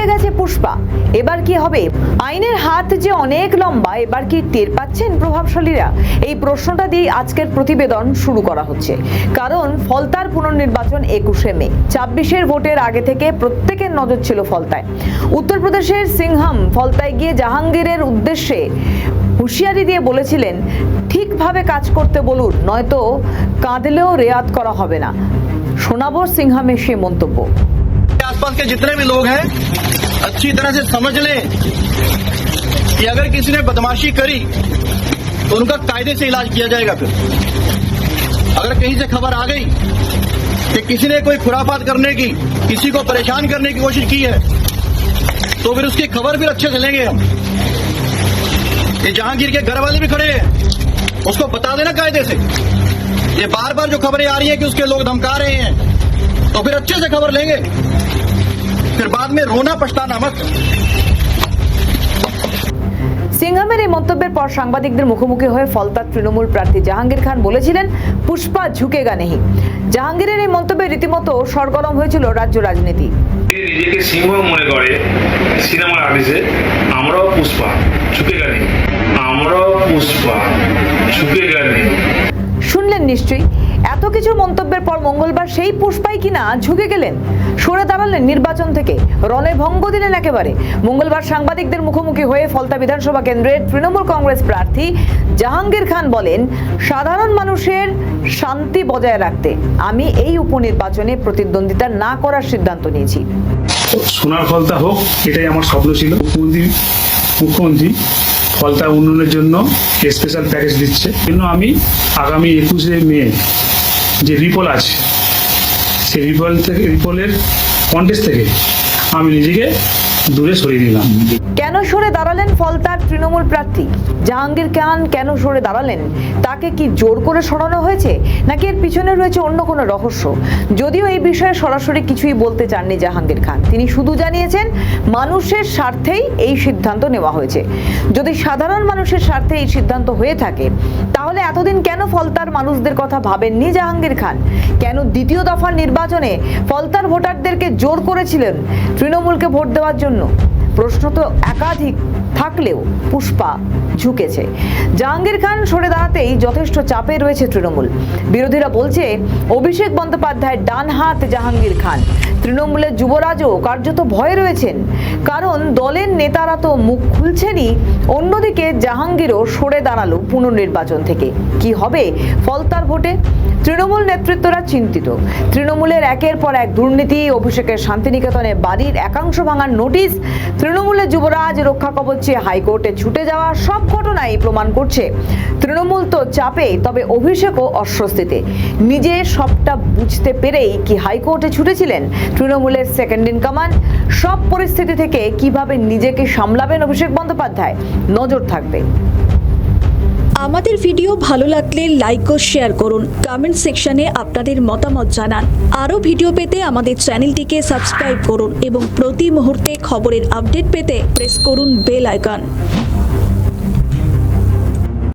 ঝুঁকে গেছে পুষ্পা। এবার কি হবে? আইনের হাত যে অনেক লম্বা, এবার কি টের পাচ্ছেন প্রভাবশালীরা? এই প্রশ্নটা দিয়ে আজকের প্রতিবেদন শুরু করা হচ্ছে। কারণ ফলতার পুনর্নির্বাচন 21শে মে, 26-এর ভোটের আগে থেকে প্রত্যেকের নজর ছিল ফলতায়। উত্তরপ্রদেশের সিংহাম ফলতায় গিয়ে জাহাঙ্গীরের উদ্দেশ্যে হুঁশিয়ারি দিয়ে বলেছিলেন, ঠিকভাবে কাজ করতে বলুন, নয়তো কাঁদলেও রেয়াত করা হবে না। শোনাবো সিংহামের সে মন্তব্য। आसपास के जितने भी लोग हैं अच्छी तरह से समझ लें कि अगर किसी ने बदमाशी करी तो उनका कायदे से इलाज किया जाएगा। फिर अगर कहीं से खबर आ गई कि किसी ने कोई खुराफात करने की, किसी को परेशान करने की कोशिश की है, तो फिर उसकी खबर फिर अच्छे से लेंगे हम। ये जहांगीर के घर वाले भी खड़े हैं, उसको बता देना कायदे से। ये बार बार जो खबरें आ रही हैं कि उसके लोग धमका रहे हैं, तो फिर अच्छे से खबर लेंगे, फिर बाद में रोना पछताना मत। সিংহামের এই মন্তব্যের পর সাংবাদিকদের মুখোমুখি হয়ে ফলতার তৃণমূল প্রার্থী জাহাঙ্গীর খান বলেছিলেন, পুষ্পা ঝুঁকেগা নেহি। জাহাঙ্গীরের এই মন্তব্যে রীতিমতো সরগরম হয়েছিল রাজ্য রাজনীতি। নিজেকে সিংহ মনে করে সিনেমার আর্টিস্টে, আমরাও পুষ্পা ঝুঁকেগা নেহি, আমরাও পুষ্পা ঝুঁকেগা নেহি। শুনলেন নিশ্চয়ই। এত কিছু মন্তব্যের পর মঙ্গলবার সেই পুষ্পাই কিনা ঝুঁকে গেলেন, সরে দাঁড়ালেন নির্বাচন থেকে, রণে ভঙ্গ দিলেন একেবারে। মঙ্গলবার সাংবাদিকদের মুখোমুখি হয়ে ফলতা বিধানসভা কেন্দ্রের তৃণমূল কংগ্রেস প্রার্থী জাহাঙ্গীর খান বলেন, সাধারণ মানুষের শান্তি বজায় রাখতে আমি এই উপনির্বাচনে প্রতিদ্বন্দ্বিতা না করার সিদ্ধান্ত নিয়েছি। সোনার ফলতা হোক, এটাই আমার স্বপ্ন ছিল। মুখ্যমন্ত্রী ফলতা উন্নয়নের জন্য স্পেশাল প্যাকেজ দিচ্ছে, জন্য আমি আগামী 21শে মে যে রিপোল আছে, সেই রিপোলের কন্টেস্ট থেকে আমি নিজেকে দূরে সরিয়ে দিলাম। কেন সরে দাঁড়ালেন ফলতার তৃণমূল প্রার্থী জাহাঙ্গীর খান? কেন সরে দাঁড়ালেন? তাকে কি জোর করে সরানো হয়েছে, নাকি এর পিছনে রয়েছে অন্য কোনো রহস্য? যদিও এই বিষয়ে সরাসরি কিছুই বলতে চাননি জাহাঙ্গীর খান। তিনি শুধু জানিয়েছেন, মানুষের স্বার্থেই এই সিদ্ধান্ত নেওয়া হয়েছে। যদি সাধারণ মানুষের স্বার্থে এই সিদ্ধান্ত হয়ে থাকে, তাহলে এতদিন কেন ফলতার মানুষদের কথা ভাবেননি জাহাঙ্গীর খান? কেন দ্বিতীয় দফার নির্বাচনে ফলতার ভোটারদেরকে জোর করেছিলেন তৃণমূলকে ভোট দেওয়ার জন্য? প্রশ্ন তো একাধিক থাকলেও পুষ্পা ঝুঁকেছে। জাহাঙ্গীর খান সরে দাঁড়াতেই যথেষ্ট চাপে রয়েছে তৃণমূল। বিরোধীরা বলছে, অভিষেক বন্দ্যোপাধ্যায়ের ডান হাত জাহাঙ্গীর খান। তৃণমূলের যুবরাজও কার্যত ভয়ে রয়েছেন, কারণ দলের নেতারা তো মুখ খুলছেনই। অন্যদিকে জাহাঙ্গীরও সরে দাঁড়ালো পুনর্নির্বাচন থেকে। কি হবে ফলতার ভোটে? তৃণমূল নেতৃত্বরা চিন্তিত। তৃণমূলের একের পর এক দুর্নীতি, অভিষেকের শান্তিনিকেতনে বাড়ির একাংশ ভাঙার নোটিশ, তৃণমূলের যুবরাজ রক্ষা কবচে হাইকোর্টে ছুটে যাওয়া, সব ঘটনাই প্রমাণ করছে তৃণমূল তো চাপে, তবে অভিষেকও অস্বস্তিতে। নিজে সবটা বুঝতে পেরেই কি হাইকোর্টে ছুটেছিলেন তৃণমূলের সেকেন্ড ইন কমান্ড? সব পরিস্থিতি থেকে কিভাবে নিজেকে সামলাবেন অভিষেক বন্দ্যোপাধ্যায়, নজর থাকবে। আমাদের ভিডিও ভালো লাগলে লাইক ও শেয়ার করুন, কমেন্ট সেকশনে আপনাদের মতামত জানান। আরও ভিডিও পেতে আমাদের চ্যানেলটিকে সাবস্ক্রাইব করুন এবং প্রতি মুহূর্তে খবরের আপডেট পেতে প্রেস করুন বেল আইকন।